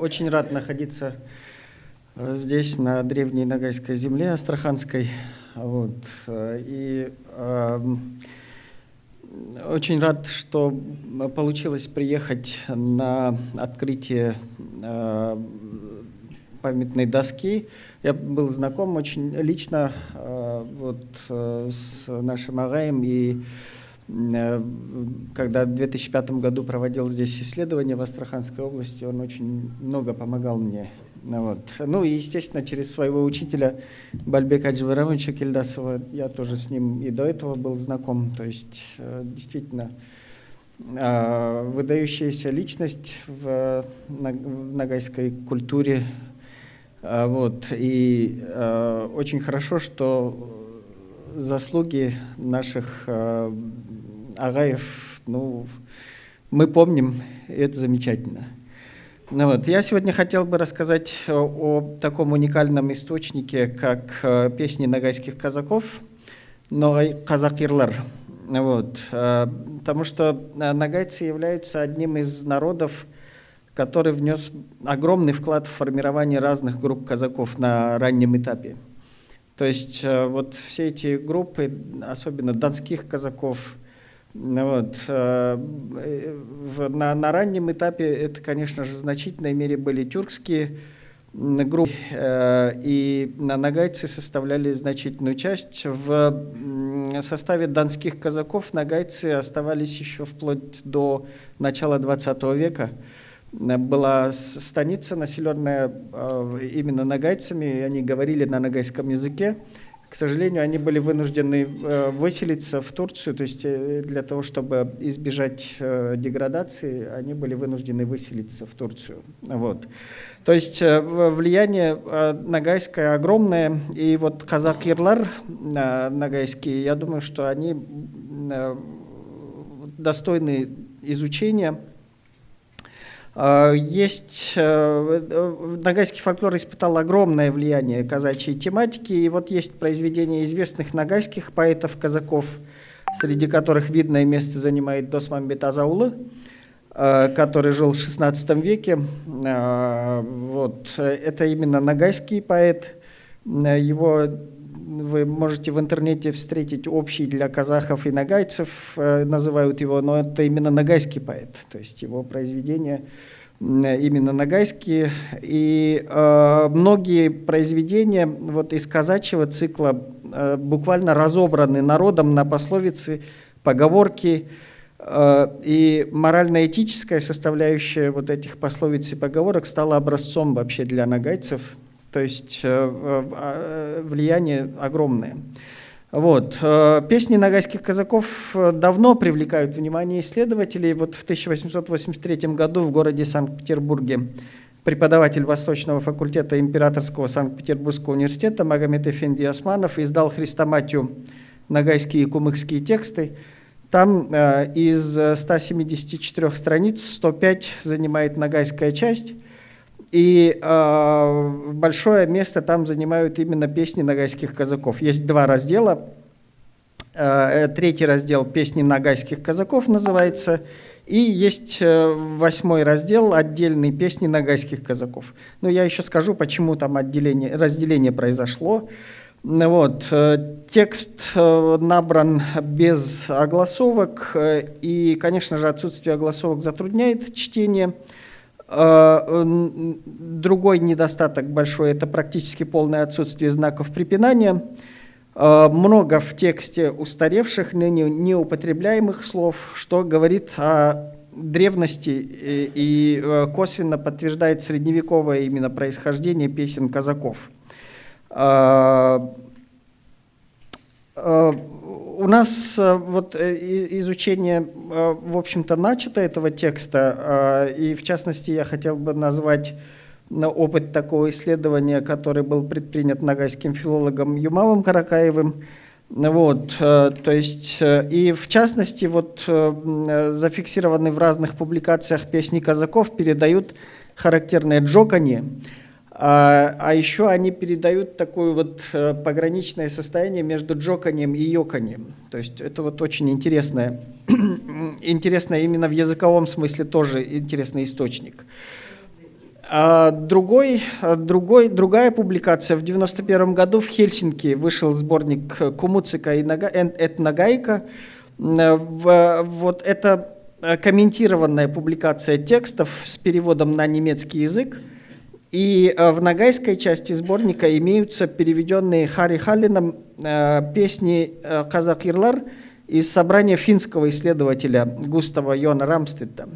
Очень рад находиться здесь, на древней Ногайской земле астраханской. Вот. И очень рад, что получилось приехать на открытие памятной доски. Я был знаком очень лично с нашим агаем, и когда в 2005 году проводил здесь исследования в Астраханской области, он очень много помогал мне. Вот. Ну и, естественно, через своего учителя Бальбека Аджибарамовича Кельдасова я тоже с ним и до этого был знаком. То есть, действительно, выдающаяся личность в ногайской культуре. Вот. И очень хорошо, что заслуги наших агаев, мы помним, и это замечательно. Вот. Я сегодня хотел бы рассказать о таком уникальном источнике, как песни ногайских казаков, Ноғай казакирлар. Вот. Потому что ногайцы являются одним из народов, который внес огромный вклад в формирование разных групп казаков на раннем этапе. То есть вот все эти группы, особенно донских казаков, на раннем этапе это, конечно же, в значительной мере были тюркские группы, и ногайцы составляли значительную часть. В составе донских казаков ногайцы оставались еще вплоть до начала XX века. Была станица, населенная именно ногайцами, и они говорили на ногайском языке. К сожалению, они были вынуждены выселиться в Турцию, то есть для того, чтобы избежать деградации, они были вынуждены выселиться в Турцию. Вот. То есть влияние ногайское огромное, и вот казак-ирлар ногайские, я думаю, что они достойны изучения. Ногайский фольклор испытал огромное влияние казачьей тематики, и вот есть произведения известных ногайских поэтов-казаков, среди которых видное место занимает Досмамбет Азаулы, который жил в XVI веке. Вот. Это именно ногайский поэт. Его вы можете в интернете встретить общий для казахов и ногайцев, называют его, но это именно ногайский поэт, то есть его произведения именно ногайские. И многие произведения вот из казачьего цикла буквально разобраны народом на пословицы, поговорки, и морально-этическая составляющая вот этих пословиц и поговорок стала образцом вообще для ногайцев. То есть влияние огромное. Вот. Песни ногайских казаков давно привлекают внимание исследователей. Вот в 1883 году в городе Санкт-Петербурге преподаватель Восточного факультета Императорского Санкт-Петербургского университета Магомед Эфенди Османов издал хрестоматию «Ногайские и кумыкские тексты». Там из 174 страниц 105 занимает ногайская часть. И большое место там занимают именно песни ногайских казаков. Есть два раздела. Третий раздел «Песни ногайских казаков» называется. И есть 8-й раздел «Отдельные песни ногайских казаков». Ну, я еще скажу, почему там разделение произошло. Вот. Текст набран без огласовок. И, конечно же, отсутствие огласовок затрудняет чтение. Другой недостаток большой – это практически полное отсутствие знаков препинания. Много в тексте устаревших, ныне неупотребляемых слов, что говорит о древности и косвенно подтверждает средневековое именно происхождение песен казаков. У нас вот изучение, в общем-то, начато этого текста, и в частности я хотел бы назвать опыт такого исследования, который был предпринят ногайским филологом Юмавом Каракаевым. Вот, то есть, и в частности, вот зафиксированы в разных публикациях песни казаков передают характерное джоканье. А еще они передают такое вот пограничное состояние между джоканьем и йоканьем. То есть это вот очень интересное именно в языковом смысле тоже интересный источник. Другая публикация. В 1991 году в Хельсинки вышел сборник Кумуцика и Этногайка. Вот это комментированная публикация текстов с переводом на немецкий язык. И в ногайской части сборника имеются переведенные Хари Халлином песни «Казак-Ирлар» из собрания финского исследователя Густава Йона Рамстедта.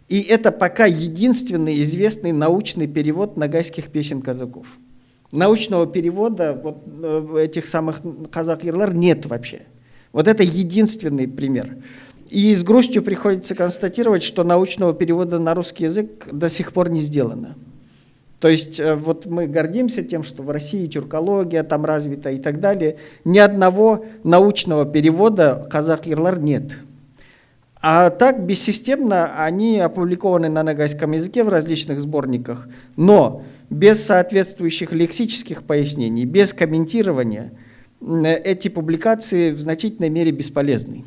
И это пока единственный известный научный перевод ногайских песен казаков. Научного перевода вот этих самых «Казак-Ирлар» нет вообще. Вот это единственный пример. И с грустью приходится констатировать, что научного перевода на русский язык до сих пор не сделано. То есть вот мы гордимся тем, что в России тюркология там развита и так далее. Ни одного научного перевода «Казак-Ирлар» нет. А так бессистемно они опубликованы на ногайском языке в различных сборниках, но без соответствующих лексических пояснений, без комментирования эти публикации в значительной мере бесполезны,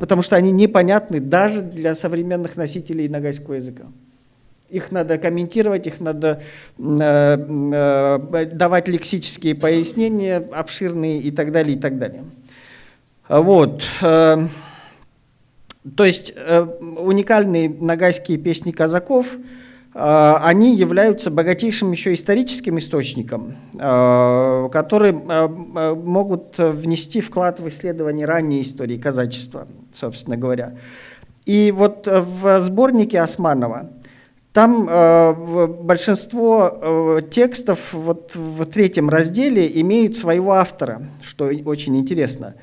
потому что они непонятны даже для современных носителей ногайского языка. Их надо комментировать, их надо давать лексические пояснения обширные и так далее, и так далее. Вот. То есть уникальные ногайские песни казаков, они являются богатейшим еще историческим источником, которые могут внести вклад в исследование ранней истории казачества, собственно говоря. И вот в сборнике Османова там большинство текстов вот в 3-м разделе имеют своего автора, что очень интересно.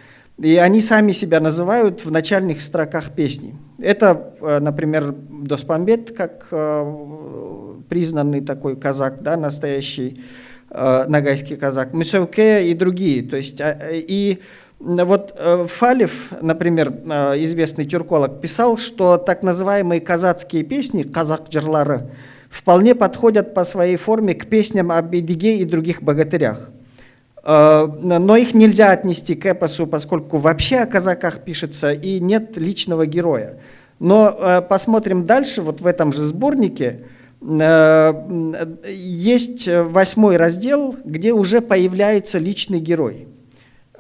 И они сами себя называют в начальных строках песни. Это, например, Доспамбет, как признанный такой казак, да, настоящий ногайский казак, Мусауке и другие. То есть, и вот Фалев, например, известный тюрколог, писал, что так называемые казацкие песни, казак-джырлары, вполне подходят по своей форме к песням об Эдиге и других богатырях. Но их нельзя отнести к эпосу, поскольку вообще о казаках пишется и нет личного героя. Но посмотрим дальше, вот в этом же сборнике есть 8-й раздел, где уже появляется личный герой,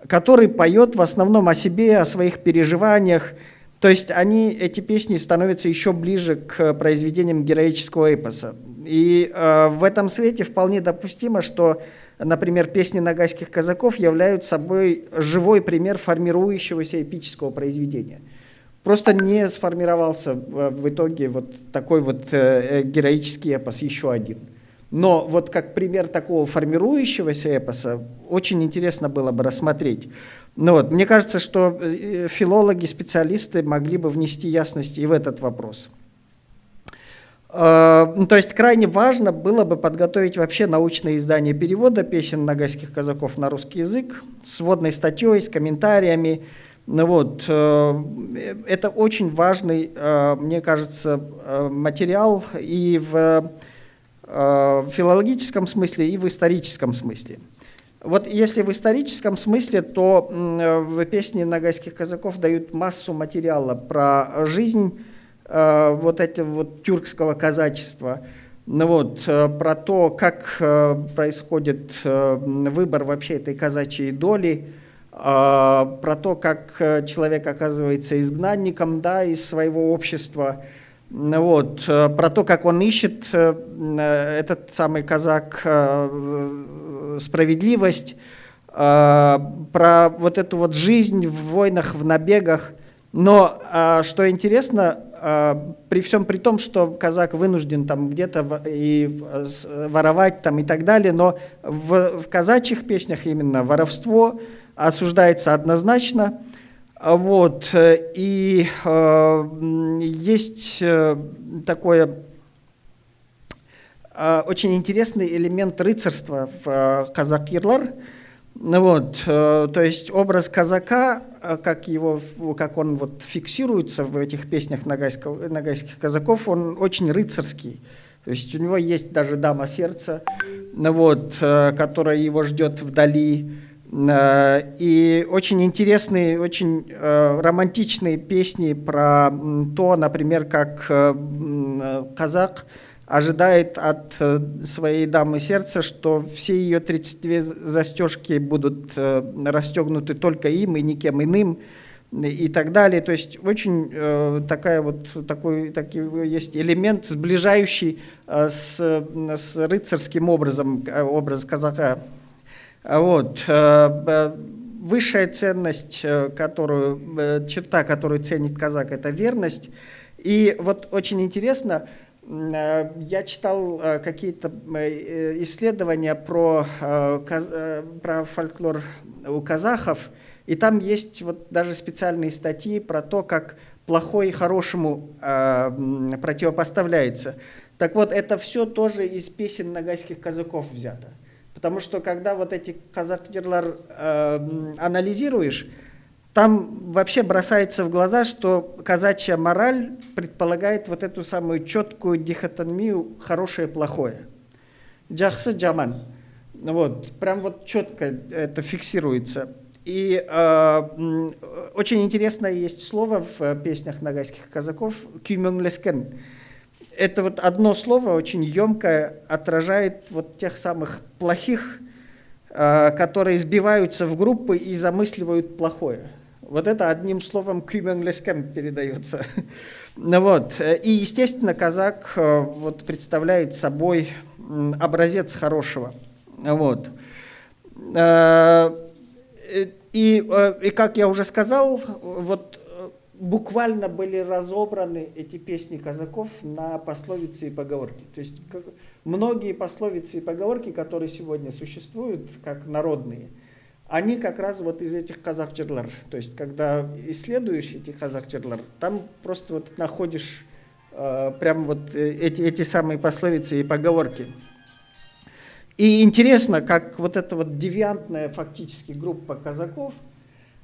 который поет в основном о себе, о своих переживаниях. То есть эти песни становятся еще ближе к произведениям героического эпоса. И в этом свете вполне допустимо, что, например, песни ногайских казаков являются собой живой пример формирующегося эпического произведения. Просто не сформировался в итоге вот такой вот героический эпос, еще один. Но вот как пример такого формирующегося эпоса очень интересно было бы рассмотреть. Ну вот, мне кажется, что филологи, специалисты могли бы внести ясность и в этот вопрос. То есть крайне важно было бы подготовить вообще научное издание перевода песен ногайских казаков на русский язык с вводной статьей, с комментариями. Ну вот, это очень важный, мне кажется, материал и в филологическом смысле, и в историческом смысле. Вот если в историческом смысле, то в песни ногайских казаков дают массу материала про жизнь вот этого вот тюркского казачества, ну вот, про то, как происходит выбор вообще этой казачьей доли, про то, как человек оказывается изгнанником, да, из своего общества, вот, про то, как он ищет, этот самый казак, справедливость, про вот эту вот жизнь в войнах, в набегах. Но, что интересно, при всем при том, что казак вынужден там где-то и воровать там и так далее, но в казачьих песнях именно воровство осуждается однозначно. Вот, и есть такой очень интересный элемент рыцарства в казак-ирлар. Вот, то есть образ казака, как он вот фиксируется в этих песнях ногайских казаков, он очень рыцарский. То есть у него есть даже дама сердца, вот, которая его ждет вдали. И очень интересные, очень романтичные песни про то, например, как казак ожидает от своей дамы сердца, что все ее 32 застежки будут расстегнуты только им и никем иным, и так далее. То есть очень такой есть элемент, сближающий с рыцарским образом, образ казака. Вот. Высшая ценность, черта, которую ценит казак, это верность. И вот очень интересно, я читал какие-то исследования про фольклор у казахов, и там есть вот даже специальные статьи про то, как плохой хорошему противопоставляется. Так вот, это все тоже из песен нагайских казаков взято. Потому что когда вот эти казак-жырлар анализируешь, там вообще бросается в глаза, что казачья мораль предполагает вот эту самую четкую дихотомию хорошее и плохое. Джахсы джаман. Вот, прям вот четко это фиксируется. И очень интересное есть слово в песнях нагайских казаков «кюмёнглескен». Это вот одно слово очень емкое отражает вот тех самых плохих, которые сбиваются в группы и замысливают плохое. Вот это одним словом «кюмёнглескен» передается. Вот. И, естественно, казак вот представляет собой образец хорошего. Вот. И как я уже сказал, вот буквально были разобраны эти песни казаков на пословицы и поговорки. То есть многие пословицы и поговорки, которые сегодня существуют как народные, они как раз вот из этих казак-жырлар. То есть когда исследуешь эти казак-жырлар, там просто вот находишь прям вот эти самые пословицы и поговорки. И интересно, как вот эта вот девиантная фактически группа казаков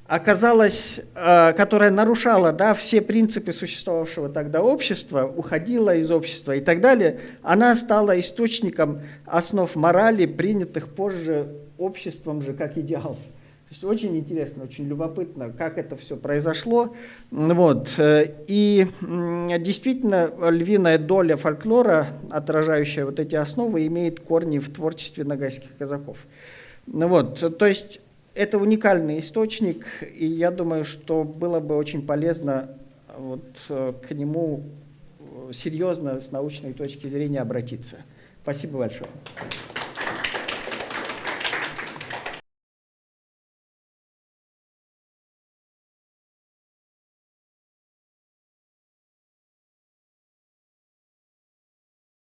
оказалась, которая нарушала, да, все принципы существовавшего тогда общества, уходила из общества и так далее, она стала источником основ морали, принятых позже обществом же как идеал. То есть очень интересно, очень любопытно, как это все произошло. Вот. И действительно львиная доля фольклора, отражающая вот эти основы, имеет корни в творчестве нагайских казаков. Вот. То есть это уникальный источник, и я думаю, что было бы очень полезно вот к нему серьезно с научной точки зрения обратиться. Спасибо большое.